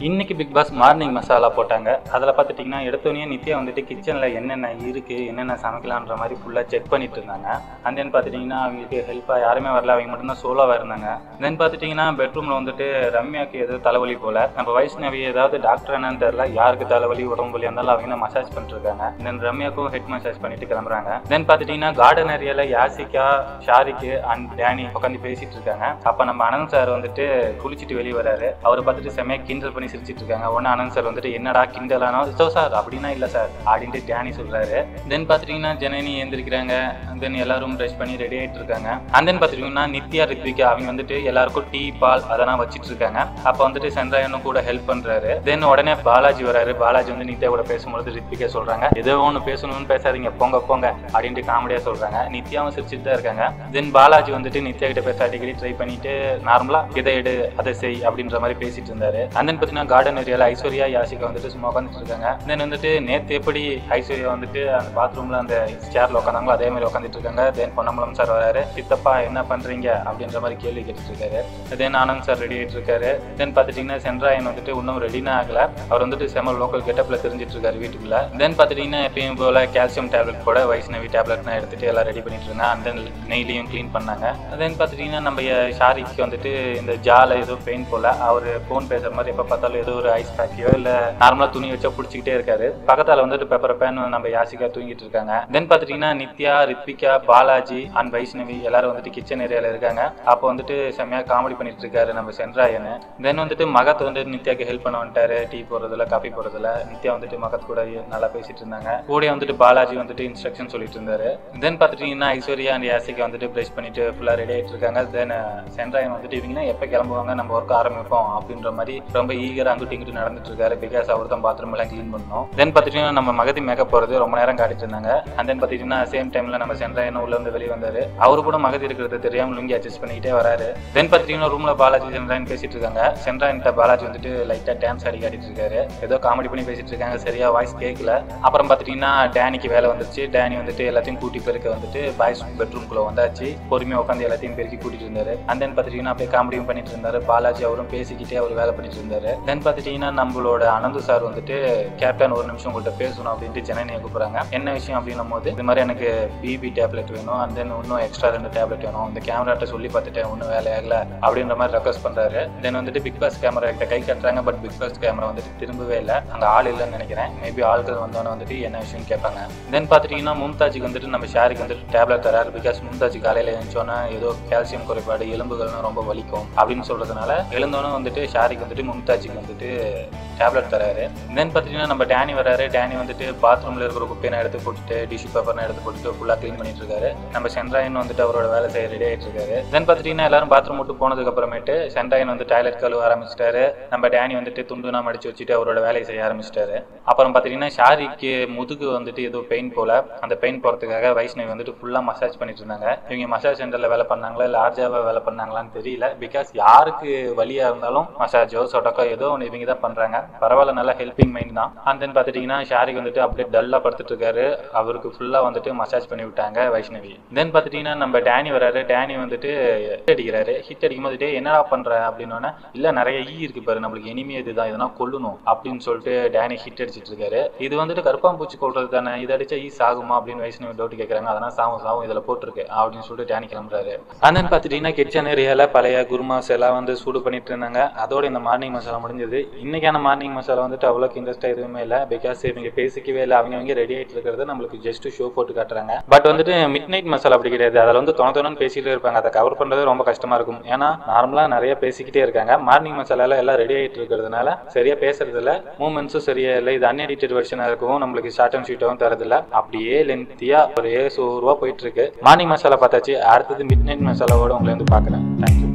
இன்னைக்கு big pass morning masala போட்டாங்க. அதில் பார்த்துட்டிங்கன்னா எடுத்தோடனே நித்யா வந்துட்டு கிச்சனில் என்னென்ன இருக்குது, என்னென்ன சமைக்கலான்ற மாதிரி ஃபுல்லாக செக் பண்ணிட்டு இருந்தாங்க. அண்ட் தென் பார்த்துட்டிங்கன்னா அவங்களுக்கு ஹெல்ப்பாக யாருமே வரல, அவங்க மட்டும்தான் சோலோவாக இருந்தாங்க. தென் பார்த்துட்டிங்கன்னா பெட்ரூமில் வந்துட்டு ரம்யாவுக்கு எது தலைவலி போல், நம்ம வைஷ்ணவி ஏதாவது டாக்டர் என்னன்னு தெரியல, யாருக்கு தலைவலி உடம்பு வலி இருந்தாலும் அவங்க மசாஜ் பண்ணிட்டு இருக்காங்க. தென் ரம்யாவுக்கும் ஹெட் மசாஜ் பண்ணிட்டு கிளம்புறாங்க. தென் பார்த்துட்டிங்கன்னா கார்டன் ஏரியாவில் யாசிகா, ஷாரிக்கு அண்ட் டேனி உட்காந்து பேசிட்டு இருக்காங்க. அப்போ நம்ம அனந்த் சார் வந்துட்டு குளிச்சுட்டு வெளியே வராரு. அவரை பார்த்துட்டு செம்மையாக கிண்டல் பண்ணி சிரிச்சிட்டு இருக்காங்க. உடனே அனந்த் சார் வந்துட்டு என்னடா கிண்டலானோ சோ சார் அப்படின்னா இல்லை சார் அப்படின்ட்டு டேனி சொல்றாரு. தென் பார்த்துட்டீங்கன்னா ஜனனி எழுந்திருக்கிறாங்க. தென் எல்லாரும் ப்ரஷ் பண்ணி ரெடி ஆகிட்டு இருக்காங்க. அண்ட் தென் பார்த்துட்டீங்கன்னா நித்யா, ரித்விகா அவங்க வந்துட்டு எல்லாருக்கும் டீ, பால் அதெல்லாம் வச்சிட்டு இருக்காங்க. அப்போ வந்துட்டு சென்றாயனும் கூட ஹெல்ப் பண்றாரு. தென் உடனே பாலாஜி வராரு. பாலாஜி வந்து நித்யா கூட பேசும்போது ரித்விகா சொல்றாங்க, ஏதோ ஒன்று பேசணும்னு பேசாதீங்க, போங்க போங்க அப்படின்ட்டு காமெடியா சொல்றாங்க. நித்யாவும் சிரிச்சுட்டு தான் இருக்காங்க. தென் பாலாஜி வந்துட்டு நித்யா கிட்ட பேச அடிக்கடி ட்ரை பண்ணிட்டு நார்மலா இதை எடு அதை செய் அப்படின்ற மாதிரி பேசிட்டு இருந்தாரு. அண்ட் தென் பார்த்தீங்கன்னா கார்டன் ஏரியாவில் ஐஸ்வர்யா, யாசிகா வந்துட்டு சும்மா உட்காந்துட்டு இருக்காங்க. தென் வந்துட்டு நேற்று எப்படி ஐஸ்வர்யா வந்துட்டு அந்த பாத்ரூம்ல அந்த சேர்ல உட்காந்தாங்களோ அதே மாதிரி உட்காந்துட்டு இருக்காங்க. தென் பொன்னம்பலம் சார் வராரு. சித்தப்பா என்ன பண்றீங்க அப்படின்ற மாதிரி கேள்வி கேட்டுட்டு இருக்காரு. தென் ஆனந்த் சார் ரெடி ஆகிட்டு இருக்காரு. தென் பார்த்துட்டீங்கன்னா சென்ட்ராயன் வந்துட்டு இன்னும் ரெடினா ஆகல. அவர் வந்துட்டு செம லோக்கல் கெட்டப்ல தெரிஞ்சிட்டு இருக்காரு வீட்டுக்குள்ள. தென் பார்த்துட்டீங்கன்னா எப்பயும் போல கால்சியம் டேப்லெட் கூட வைஷ்ணவி டேப்லெட்னா எடுத்துட்டு எல்லாம் ரெடி பண்ணிட்டு இருந்தாங்க. அண்ட் தென் நெய்லியும் கிளீன் பண்ணாங்க. தென் பார்த்துட்டீங்கன்னா நம்ம ஷாரிக்கு வந்துட்டு இந்த ஜால ஏதோ பெயின் போல அவர் ஃபோன் பேசுற மாதிரி எப்போ பார்த்தாலும் ஏதோ ஒரு ஐஸ் பேக்கையோ இல்லை நார்மலாக துணி வச்சா பிடிச்சிக்கிட்டே இருக்காரு. பக்கத்தால் வந்துட்டு பெப்பர் பேன் நம்ம யாசிகா தூங்கிட்டு இருக்காங்க. தென் பார்த்துட்டீங்கன்னா நித்யா, ரித்விகா, பாலாஜி அண்ட் வைஷ்ணவி எல்லாரும் வந்துட்டு கிச்சன் ஏரியாவில் இருக்காங்க. அப்போ வந்துட்டு செம்மையாக காமெடி பண்ணிட்டு இருக்காரு நம்ம சென்ட்ராயன். தென் வந்துட்டு மகத் வந்து நித்யாக்கு ஹெல்ப் பண்ண வந்துட்டாரு. டீ போடுறதுல, காஃபி போடுறதுல. நித்யா வந்துட்டு மகத் கூட நல்லா பேசிட்டு இருந்தாங்க. கூட வந்துட்டு பாலாஜி வந்துட்டு இன்ஸ்ட்ரக்ஷன் சொல்லிட்டு இருந்தாரு. தென் பார்த்துட்டீங்கன்னா ஐஸ்வர்யா அண்ட் யாசிகா வந்துட்டு ப்ரஷ் பண்ணிட்டு ஃபுல்லாக ரெடி ஆகிட்டு இருக்காங்க. தென் சென்ட்ராயன் வந்துட்டு இவங்கன்னா எப்போ கிளம்புவாங்க, நம்ம ஒர்க் ஆரம்பிப்போம் அப்படின்ற மாதிரி ரொம்ப ஈகராக அங்கிட்டு இங்கிட்டு நடந்துட்டு இருக்காரு. பிகாஸ் அவர் தான் பாத்ரூம் எல்லாம் கிளீன் பண்ணணும். தென் பார்த்துட்டீங்கன்னா நம்ம மகதி மேக்கப் போகிறது ரொம்ப நேரம் காட்டிட்டு இருந்தாங்க. அண்ட் தென் பார்த்துட்டீங்கன்னா சேம் டைம்ல நம்ம சென்ட்ராயன் உள்ள இருந்து வெளியே வந்தாரு. அவரு கூட மகதி இருக்கிறது தெரியாமல் லுங்கி அட்ஜஸ்ட் பண்ணிக்கிட்டே வராரு. தென் பார்த்துட்டீங்கன்னா ரூம்ல பாலாஜி சென்ட்ராயன் பேசிட்டு இருக்காங்க. சென்ட்ராயன் பாலாஜி வந்துட்டு லைட்டா டான்ஸ் ஆடி காட்டிட்டு இருக்காரு. ஏதோ காமெடி பண்ணி பேசிட்டு இருக்காங்க. சரியா வாய்ஸ் கேட்கல. அப்புறம் பார்த்துட்டீங்கன்னா டேனிக்கு வேலை வந்துருச்சு. டேனி வந்துட்டு எல்லாத்தையும் கூட்டி பெருக்க வந்துட்டு பாய்ஸ் பெட்ரூம்குள்ள வந்தாச்சு. பொறுமையா உட்காந்து எல்லாத்தையும் பெருக்கி கூட்டிட்டு இருந்தாரு. அண்ட் தென் பார்த்துட்டீங்கன்னா அப்படியே காமெடியும் பண்ணிட்டு இருந்தாரு. பாலாஜி அவரும் பேசிக்கிட்டே அவர் வேலை பண்ணிட்டு இருந்தாரு. தென் பார்த்துட்டீங்கன்னா நம்மளோட அனந்த் சார் வந்துட்டு கேப்டன் ஒரு நிமிஷம் உங்கள்கிட்ட பேசணும் அப்படின்ட்டு ஜனனியை கூப்பிடுறாங்க. என்ன விஷயம் அப்படின்னும் போது இந்த மாதிரி எனக்கு பிபி டேப்லெட் வேணும், அண்ட் தென் இன்னும் எக்ஸ்ட்ரா 2 டேப்லெட் வேணும், இந்த கேமராட்ட சொல்லி பார்த்துட்டேன் ஒன்றும் வேலை ஆகல அப்படின்ற மாதிரி ரெக்வஸ்ட் பண்றாரு. தென் வந்துட்டு பிக் பாஸ் கேமரா கிட்ட கை கட்டுறாங்க. பட் பிக் பாஸ் கேமரா வந்துட்டு திரும்பவே இல்லை. அங்கே ஆள் இல்லைன்னு நினைக்கிறேன். மேபி ஆட்கள் வந்தோன்னு வந்துட்டு என்ன விஷயம் கேட்பாங்க. தென் பார்த்துட்டீங்கன்னா மும்தாஜுக்கு வந்துட்டு நம்ம ஷாருக்கு வந்துட்டு டேப்லெட் தராரு. பிகாஸ் மும்தாஜ் காலையில் எழுந்தோன்னா ஏதோ கால்சியம் குறைபாடு, எலும்புகள்லாம் ரொம்ப வலிக்கும் அப்படின்னு சொல்றதுனால எழுந்தோன்னு வந்துட்டு ஷாரிக்கு வந்துட்டு மும்தாஜுக்கு வந்துட்டு டேப்லெட் தராரு. தென் பார்த்துட்டீங்கன்னா நம்ம டேனி வராரு. டேனி வந்துட்டு பாத்ரூம்ல இருக்கிற குப்பையை எடுத்து போட்டுட்டு டிஷ்யூ பேப்பர்னா எடுத்து போட்டுட்டு ஃபுல்லாக க்ளீன் பண்ணிட்டு இருக்காரு. நம்ம சென்ட்ராயன் வந்துட்டு அவரோட வேலை செய்ய ரெடி ஆகிட்டு இருக்காரு. தென் பார்த்துட்டீங்கன்னா எல்லாரும் பாத்ரூம் விட்டு போனதுக்கு அப்புறமேட்டு சென்ட்ராயன் வந்து டாய்லெட் கழுவ ஆரம்பிச்சிட்டாரு. நம்ம டேனி வந்துட்டு துண்டுனா மடிச்சு வச்சுட்டு அவரோட வேலையை செய்ய ஆரம்பிச்சிட்டாரு. அப்புறம் பார்த்துட்டீங்கன்னா ஷாரிக்கு முதுகு வந்துட்டு ஏதோ பெயின் போல, அந்த பெயின் போறதுக்காக வைஷ்ணவி வந்துட்டு ஃபுல்லாக மசாஜ் பண்ணிட்டு இருந்தாங்க. இவங்க மசாஜ் சென்டர்ல வேலை பண்ணாங்களா இல்லை ஆர்ஜாவா வேலை பண்ணாங்களான்னு தெரியல. பிகாஸ் யாருக்கு வலியா இருந்தாலும் மசாஜோ சொடக்கோ ஏதோ ஒன்று இவங்க தான் பண்றாங்க. பரவாயில்ல, நல்லா ஹெல்பிங் மைண்ட் தான். அண்ட் தென் பார்த்துட்டீங்கன்னா ஷாரிக் வந்துட்டு அப்படியே டல்லா படுத்துட்டு இருக்காரு. அவருக்கு ஃபுல்லா வந்துட்டு மசாஜ் பண்ணி விட்டாங்க வைஷ்ணவி. தென் பார்த்துட்டீங்கன்னா நம்ம டேனி வராரு. டேனி வந்துட்டு ஹிட் அடிக்கிறாரு. ஹிட் அடிக்கும் போது என்னடா பண்ற அப்படின்னா, இல்ல நிறைய இருக்கு பாரு, நம்மளுக்கு இனிமே இதுதான், இதெல்லாம் கொல்லணும் அப்படின்னு சொல்லிட்டு டேனி ஹிட் அடிச்சிட்டு இருக்காரு. இது வந்துட்டு கருப்பாம்பூச்சி கொள்றது தானே, இது அடிச்சா சாகுமா அப்படின்னு வைஷ்ணவி டவுட் கேட்கறாங்க. அதெல்லாம் சாவும் இதுல போட்டிருக்கு அப்படின்னு சொல்லிட்டு டேனி கிளம்புறாரு. அண்ட் தென் பார்த்துட்டீங்கன்னா கிச்சன் ஏரியால பழைய குருமாஸ் எல்லாம் வந்து சூடு பண்ணிட்டு இருந்தாங்க. அதோட இந்த மார்னிங் மசாலா முடிஞ்சது. இன்னைக்கான மார்னிங் மசாலா வந்துட்டு அவ்வளோக்கு இன்ட்ரெஸ்டா எதுவுமே இல்லை. பிகாஸ் இவங்க பேசிக்கவே இல்லை. அவங்க ரெடி ஆகிட்டு இருக்கிறது நம்மளுக்கு ஜஸ்ட் ஷோ போட்டு காட்டுறாங்க. பட் வந்துட்டு மிட் நைட் மசாலா அப்படி கிடையாது. அதில் வந்து தோணு பேசிக்கிட்டே இருப்பாங்க. அதை கவர் பண்றது ரொம்ப கஷ்டமா இருக்கும். ஏன்னா நார்மலா நிறைய பேசிக்கிட்டே இருக்காங்க. மார்னிங் மசாலால எல்லாம் ரெடி ஆகிட்டு இருக்கிறதுனால சரியா பேசுறது இல்லை. மூமெண்ட்ஸும் சரியா இல்லை. இது அன்எடிட்டட் வெர்ஷனா இருக்கும். நம்மளுக்கு ஷார்ட் அண்ட் ஸ்வீட்டாகவும் தரதில்லை. அப்படியே லென்த்தியா ஒரே சோர்வா போயிட்டு இருக்கு. மார்னிங் மசாலா பார்த்தாச்சு. அடுத்தது மிட் நைட் மசாலாவோட உங்களை வந்து பார்க்குறேன். தேங்க்யூ.